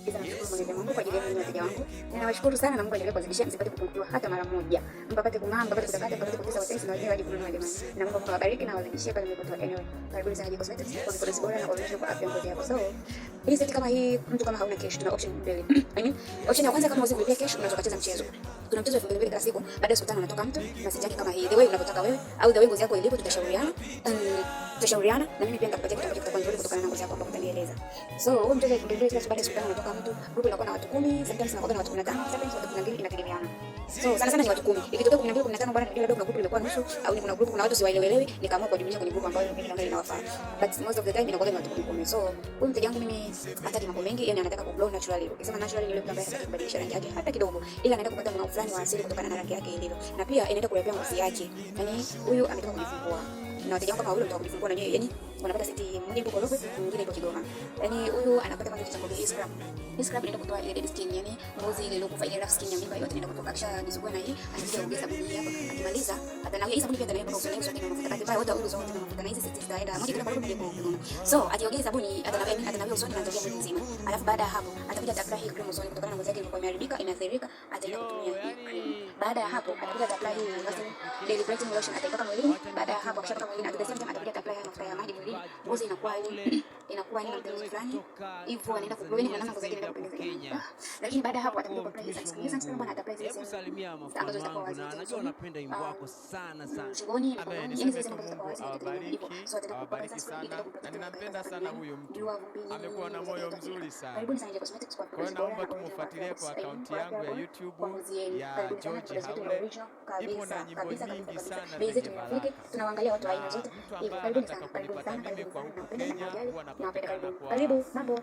Kisa namshukuru Mwenyezi Mungu kwa ajili ya wateja wangu. Ninawashukuru sana na Mungu aendelee kuzidishia msipate kupungukiwa hata mara moja. Mpate kung'aa, mpate kutakata, mpate kutesa watu na wengine waje kununua jamani. Na Mungu awabariki na awazidishie pale mlipotoa. Anyway, karibuni sana Jiko Cosmetics kwa vipodozi bora na original kwa afya ngozi yako. So, hii seti kama hii mtu kama hauna cash tuna option mbili. I mean, option ya kwanza kama unaweza kulipia cash unaweza kucheza mchezo. Kuna mchezo 2000 kila siku, baada ya siku 5 anatoka mtu na seti yake kama hii. The way unavyotaka wewe au the way ngozi yako ilivyo tutashauriana na mimi pia nitakupatia kitu ambacho kitakuwa nzuri kutokana na ngozi yako ambapo utanieleza. So, huo mchezo 2000 kila siku baada ya siku 5 anatoka mtu, group inakuwa na watu 10, sometimes inakuwa na watu 15, sometimes watu 12 inategemeana. So, sana sana ni watu 10. Ikitokea 12 15 bwana labda kuna group imekuwa nusu au ni kuna group kuna watu siwaelewelewi, nikaamua kuwajumlisha kwenye group ambayo mimi naona inawafaa. But most of the time inakuwa ni watu 10. So, huyu mteja wangu mimi hataki mambo mengi, yani anataka ku glow naturally. Ukisema naturally yule mtu ambaye hataki kubadilisha rangi yake hata kidogo, ila anaenda kupata mng'ao fulani wa asili kutokana na rangi yake ilivyo. Na pia inaenda kulipia ngozi yake. Yani huyu ametoka kujifungua. Na wateja wangu kama wale mtaka kujifungua na yeye, yani wanapata seti moja ipo Korogwe, nyingine ipo Kigoma. Yani huyu anapata kama kitu cha body scrub. Hii scrub inaenda kutoa ile dead skin, yani ngozi ile iliyokufa ile rough skin ya mimba yote inaenda kutoka, kisha nisugua na hii, anakuja kuongeza sabuni hapa. Akimaliza atanawia hii sabuni pia atanaenda kwa usoni usoni na mafuta kati pale wote au zote na mafuta na hizi seti zitaenda moja kwa Korogwe kwa Kigoma. So akiongeza sabuni atanawia usoni na ndio mwili mzima. Alafu baada ya hapo atakuja atapaka hii cream usoni kutokana na ngozi yake ilikuwa imeharibika, imeathirika, ataenda kutumia hii cream. Baada ya hapo atakuja atapaka hii daily brightening lotion ataipaka mwilini. Baada ya hapo akishapaka mwilini atakuja atapaka mafuta ya maji mwilini. Ngozi inakuwa ina mpenzi fulani hivyo anaenda kuglow na namna ngozi yake inaenda kupendeza. Lakini baada ya hapo atakuja kwa apply sunscreen bwana, atapply sunscreen ambazo zitakuwa wazi na anajua unapenda wimbo wako sana sana. shingoni, yani zile zinakuwa wazi hivyo. So atakuja sunscreen na ninampenda sana huyo mtu, amekuwa na moyo mzuri sana. Karibuni sana Jiko Cosmetics kwa kwa naomba tumfuatilie kwa akaunti yangu ya YouTube ya George Haule. Ipo na nyimbo nyingi sana bei zetu ni tunawaangalia watu wa aina zote hivyo. Karibuni sana, kwa Ukenya karibu mambo.